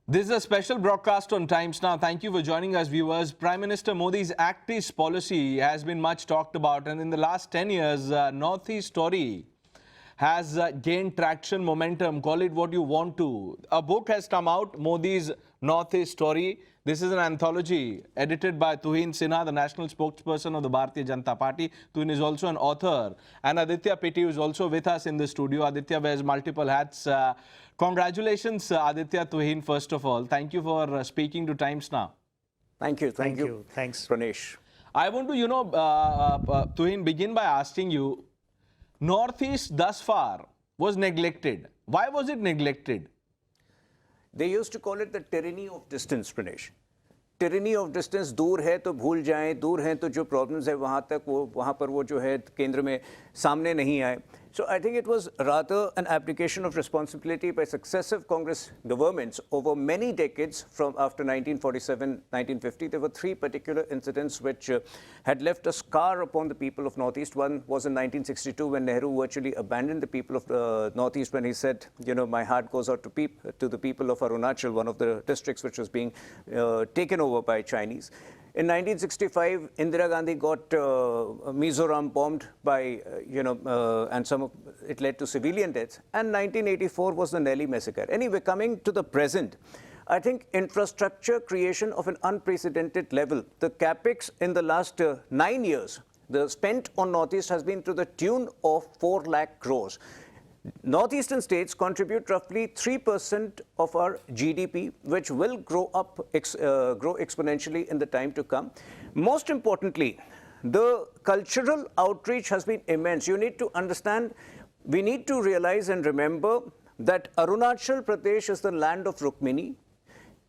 This is a special broadcast on Times Now. Thank you for joining us, viewers. Prime Minister Modi's Act East policy has been much talked about, and in the last 10 years, Northeast story has gained traction, momentum, call it what you want to. A book has come out, Modi's Northeast Story. This is an anthology edited by Tuhin, Sinha, the national spokesperson of the Bharatiya Janata Party. Tuhin is also an author. And Aditya Pittie is also with us in the studio. Aditya wears multiple hats. Congratulations, Aditya, Tuhin, first of all. Thank you for speaking to Times Now. Thank you. Thank you. Thanks. Pranesh. I want to, Tuhin, begin by asking you, Northeast thus far was neglected. Why was it neglected? They used to call it the tyranny of distance, Pranesh. Tyranny of distance, दूर है तो भूल जाएं, दूर हैं तो जो problems है वहाँ पर वो जो है केंद्र में सामने नहीं आए. So I think it was rather an application of responsibility by successive Congress governments over many decades from after 1947, 1950. There were three particular incidents which had left a scar upon the people of Northeast. One was in 1962 when Nehru virtually abandoned the people of the Northeast when he said, you know, my heart goes out to the people of Arunachal, one of the districts which was being taken over by Chinese. In 1965, Indira Gandhi got Mizoram bombed by, and it led to civilian deaths. And 1984 was the Nelly massacre. Anyway, coming to the present, I think infrastructure creation of an unprecedented level. The capex in the last 9 years, the spent on Northeast has been to the tune of 4 lakh crores. Northeastern states contribute roughly 3% of our GDP, which will grow exponentially in the time to come. Most importantly, the cultural outreach has been immense. You need to understand, we need to realize and remember that Arunachal Pradesh is the land of Rukmini.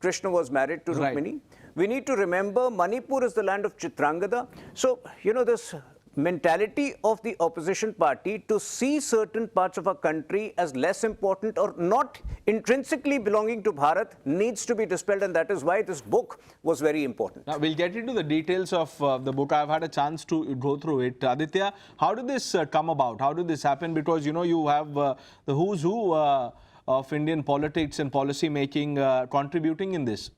Krishna was married to Rukmini. Right. We need to remember Manipur is the land of Chitrangada. So, this mentality of the opposition party to see certain parts of our country as less important or not intrinsically belonging to Bharat needs to be dispelled, and that is why this book was very important. Now, we'll get into the details of the book. I've had a chance to go through it. Aditya, how did this come about? How did this happen? Because, you have the who's who of Indian politics and policy making contributing in this.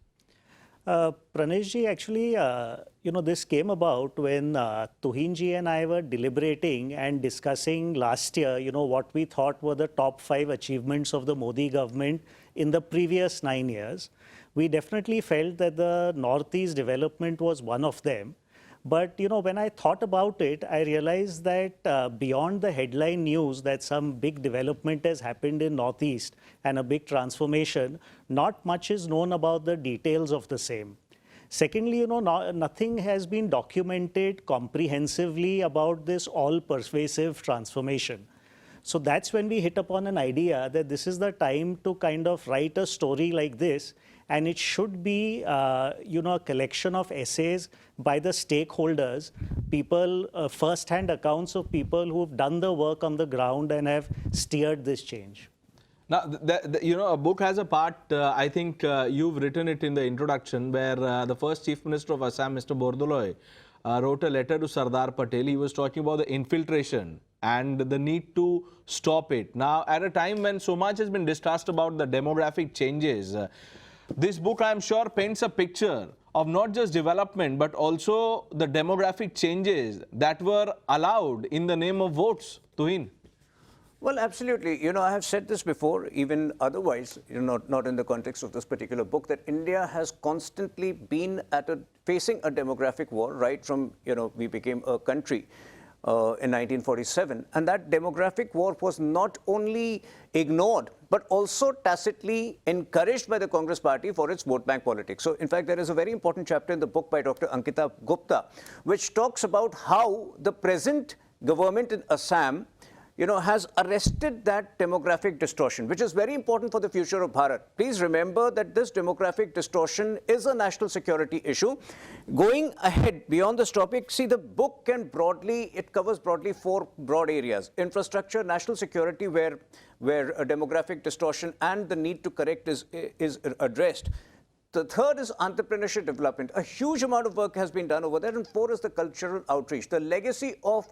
Pranesh ji, actually, this came about when Tuhin ji and I were deliberating and discussing last year, what we thought were the top 5 achievements of the Modi government in the previous 9 years. We definitely felt that the Northeast development was one of them. But, when I thought about it, I realized that beyond the headline news that some big development has happened in Northeast and a big transformation, not much is known about the details of the same. Secondly, nothing has been documented comprehensively about this all-pervasive transformation. So that's when we hit upon an idea that this is the time to kind of write a story like this, and it should be, a collection of essays by the stakeholders, people, first-hand accounts of people who've done the work on the ground and have steered this change. Now, a book has a part, I think you've written it in the introduction, where the first Chief Minister of Assam, Mr. Bordoloi, wrote a letter to Sardar Patel. He was talking about the infiltration and the need to stop it. Now, at a time when so much has been discussed about the demographic changes, this book, I'm sure, paints a picture of not just development, but also the demographic changes that were allowed in the name of votes. Tuhin. Well, absolutely. I have said this before, even otherwise, not in the context of this particular book, that India has constantly been facing a demographic war, right from, we became a country in 1947. And that demographic war was not only ignored, but also tacitly encouraged by the Congress party for its vote bank politics. So, in fact, there is a very important chapter in the book by Dr. Ankita Gupta, which talks about how the present government in Assam has arrested that demographic distortion, which is very important for the future of Bharat. Please remember that this demographic distortion is a national security issue. Going ahead beyond this topic, see, the book covers broadly 4 broad areas. Infrastructure, national security, where a demographic distortion and the need to correct is addressed. The third is entrepreneurship development. A huge amount of work has been done over there. And 4 is the cultural outreach. The legacy of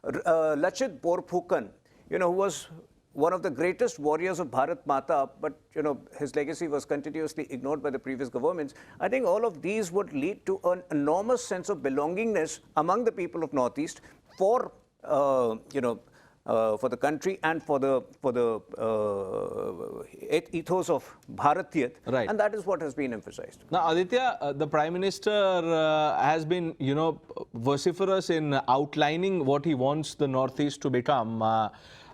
Lachit Borphukan, who was one of the greatest warriors of Bharat Mata, but his legacy was continuously ignored by the previous governments. I think all of these would lead to an enormous sense of belongingness among the people of Northeast for the country and for the ethos of Bharatiyat, Right. and that is what has been emphasized. Now, Aditya, the Prime Minister has been, vociferous in outlining what he wants the Northeast to become.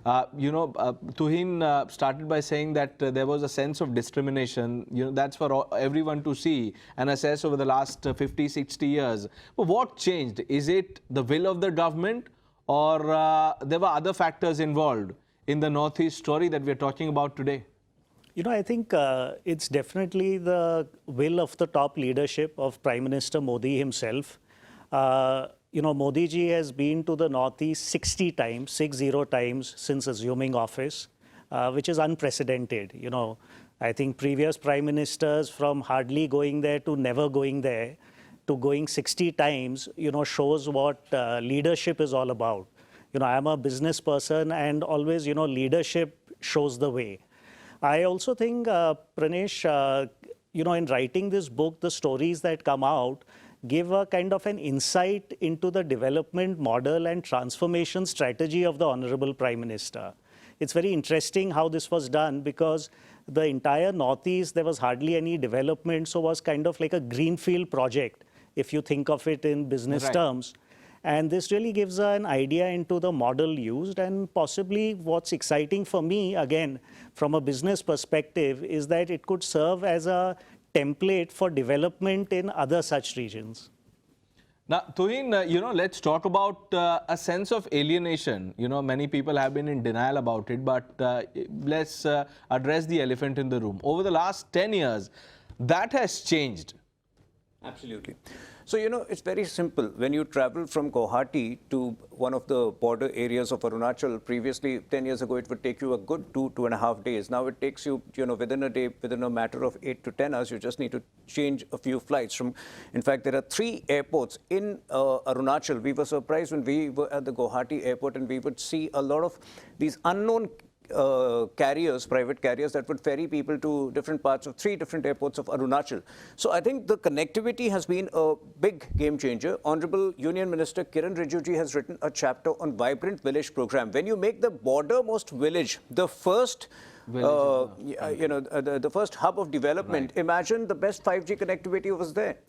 Tuhin started by saying that there was a sense of discrimination. That's for everyone to see and assess over the last 50, 60 years. But what changed? Is it the will of the government, or there were other factors involved in the Northeast story that we're talking about today? I think it's definitely the will of the top leadership of Prime Minister Modi himself. Modi ji has been to the Northeast 60 times since assuming office, which is unprecedented. I think previous Prime Ministers, from hardly going there to never going there, to going 60 times, shows what leadership is all about. I'm a business person, and always, leadership shows the way. I also think, Pranesh, in writing this book, the stories that come out give a kind of an insight into the development model and transformation strategy of the Honorable Prime Minister. It's very interesting how this was done, because the entire Northeast, there was hardly any development, so was kind of like a greenfield project, if you think of it in business terms. And this really gives an idea into the model used. And possibly what's exciting for me, again, from a business perspective, is that it could serve as a template for development in other such regions. Now, Tuhin, let's talk about a sense of alienation. Many people have been in denial about it, but let's address the elephant in the room. Over the last 10 years, that has changed. Absolutely. So, it's very simple. When you travel from Guwahati to one of the border areas of Arunachal, previously, 10 years ago, it would take you a good 2.5 days. Now it takes you, within a day, within a matter of 8 to 10 hours. You just need to change a few flights. In fact, there are 3 airports in Arunachal. We were surprised when we were at the Guwahati airport, and we would see a lot of these unknown carriers, private carriers, that would ferry people to different parts of 3 different airports of Arunachal. So I think the connectivity has been a big game changer. Honorable Union Minister Kiren Rijiju has written a chapter on Vibrant Village program. When you make the bordermost village the first the first hub of development, imagine the best 5G connectivity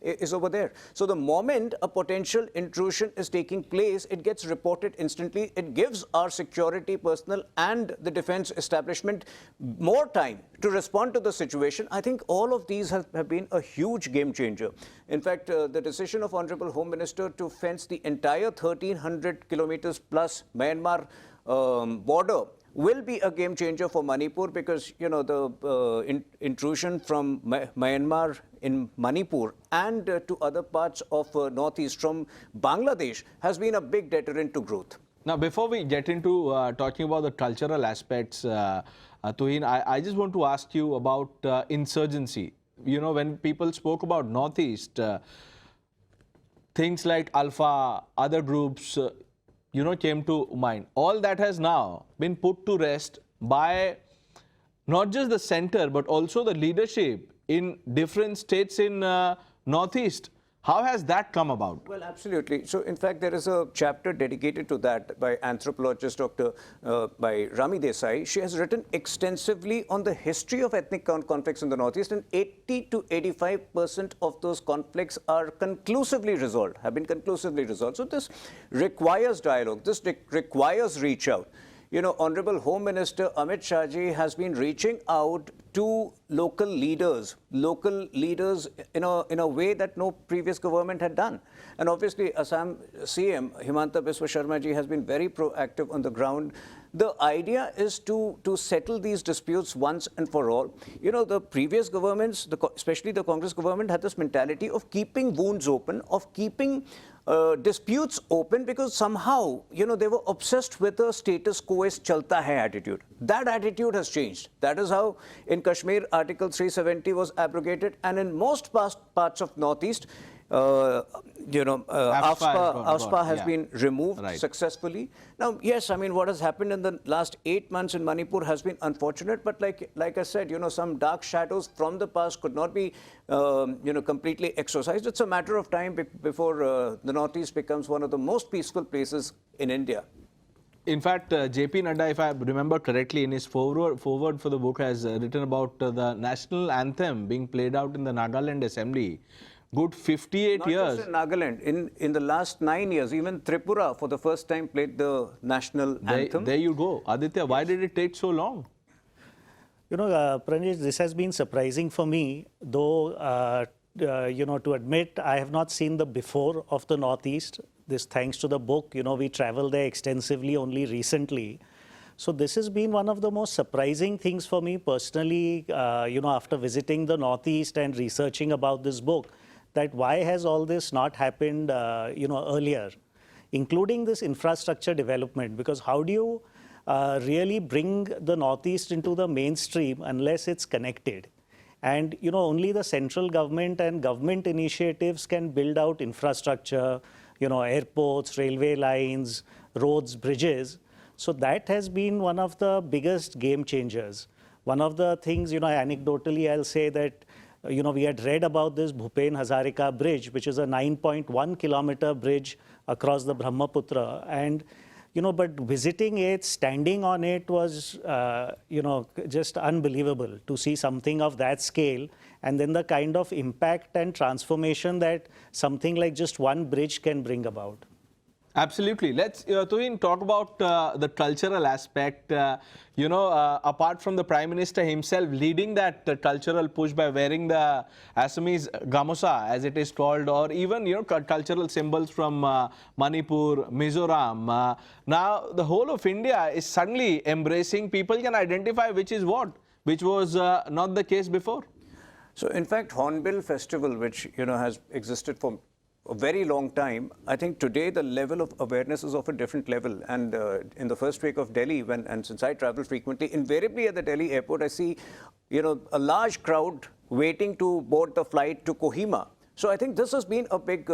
is over there. So the moment a potential intrusion is taking place, it gets reported instantly. It gives our security personnel and the defense establishment more time to respond to the situation. I think all of these have been a huge game changer. In fact, the decision of Honorable Home Minister to fence the entire 1,300 kilometers plus Myanmar border will be a game changer for Manipur, because the intrusion from Myanmar in Manipur and to other parts of Northeast from Bangladesh has been a big deterrent to growth. Now, before we get into talking about the cultural aspects, Tuhin, I just want to ask you about insurgency. When people spoke about Northeast, things like Alpha, other groups, came to mind. All that has now been put to rest by not just the center, but also the leadership in different states in Northeast. How has that come about? Well, absolutely. So, in fact, there is a chapter dedicated to that by anthropologist by Rami Desai. She has written extensively on the history of ethnic conflicts in the Northeast, and 80 to 85% of those conflicts are conclusively resolved, have been conclusively resolved. So, this requires dialogue. This requires reach out. Honorable Home Minister Amit Shah ji has been reaching out to local leaders in a way that no previous government had done. And obviously, Assam CM Himanta Biswa ji has been very proactive on the ground. The idea is to settle these disputes once and for all. The previous governments, especially the Congress government, had this mentality of keeping wounds open, of keeping disputes open, because somehow, they were obsessed with the status quo is chalta hai attitude. That attitude has changed. That is how in Kashmir, Article 370 was abrogated, and in most parts of Northeast, AFSPA has yeah. been removed Right. successfully. Now, yes, I mean, what has happened in the last 8 months in Manipur has been unfortunate, but like I said, some dark shadows from the past could not be, completely exorcised. It's a matter of time before the Northeast becomes one of the most peaceful places in India. In fact, JP Nadda, if I remember correctly, in his forward for the book has written about the national anthem being played out in the Nagaland assembly. Good 58 Not years. just in Nagaland, in the last 9 years, even Tripura for the first time played the national anthem. There you go. Aditya, why did it take so long? Pranesh, this has been surprising for me, though, to admit, I have not seen the before of the Northeast. This thanks to the book, we traveled there extensively only recently. So this has been one of the most surprising things for me personally, after visiting the Northeast and researching about this book, that why has all this not happened, earlier, including this infrastructure development, because how do you really bring the Northeast into the mainstream unless it's connected? And, only the central government and government initiatives can build out infrastructure, airports, railway lines, roads, bridges. So that has been one of the biggest game changers. One of the things, anecdotally, I'll say that, we had read about this Bhupen Hazarika bridge, which is a 9.1 kilometer bridge across the Brahmaputra. And, but visiting it, standing on it was, just unbelievable to see something of that scale. And then the kind of impact and transformation that something like just one bridge can bring about. Absolutely. Let's, Tuhin, talk about the cultural aspect. Apart from the Prime Minister himself leading that cultural push by wearing the Assamese gamusa, as it is called, or even, cultural symbols from Manipur, Mizoram. Now, the whole of India is suddenly embracing. People can identify which is what, which was not the case before. So, in fact, Hornbill Festival, which, has existed for a very long time, I think today the level of awareness is of a different level. And in the first week of Delhi, and since I travel frequently, invariably at the Delhi airport, I see, a large crowd waiting to board the flight to Kohima. So I think this has been a big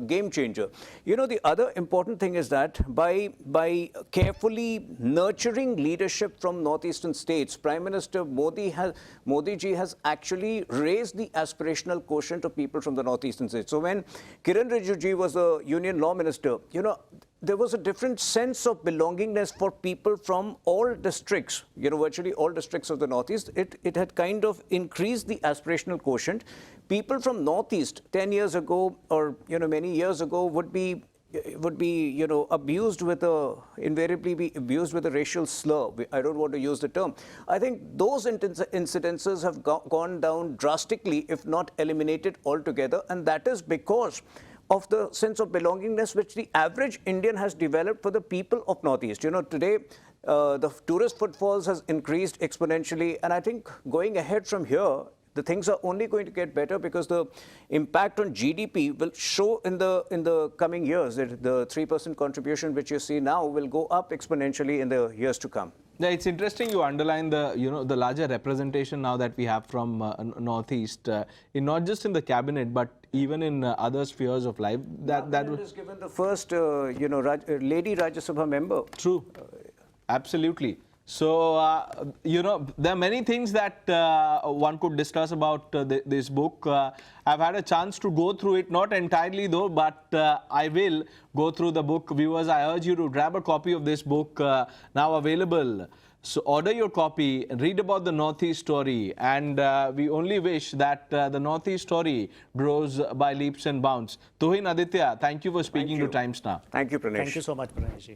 game changer. The other important thing is that by carefully nurturing leadership from northeastern states, Prime Minister Modi ji has actually raised the aspirational quotient of people from the northeastern states. So when Kiren Rijiju ji was the Union Law Minister, there was a different sense of belongingness for people from all districts, virtually all districts of the Northeast. It had kind of increased the aspirational quotient. People from Northeast 10 years ago or, many years ago would be abused with invariably be abused with a racial slur. I don't want to use the term. I think those incidences have gone down drastically, if not eliminated altogether. And that is because of the sense of belongingness which the average Indian has developed for the people of Northeast. Today, the tourist footfalls has increased exponentially. And I think going ahead from here, the things are only going to get better because the impact on GDP will show in the coming years. That the 3% contribution which you see now will go up exponentially in the years to come. Yeah, it's interesting you underline the the larger representation now that we have from Northeast, in not just in the cabinet but even in other spheres of life. That was given the first lady Rajya Sabha member. True, absolutely. So, there are many things that one could discuss about this book. I've had a chance to go through it, not entirely though, but I will go through the book. Viewers, I urge you to grab a copy of this book, now available. So, order your copy, read about the Northeast story, and we only wish that the Northeast story grows by leaps and bounds. Tuhin, Aditya, thank you for speaking to Times Now. Thank you, Pranesh. Thank you so much, Pranesh ji.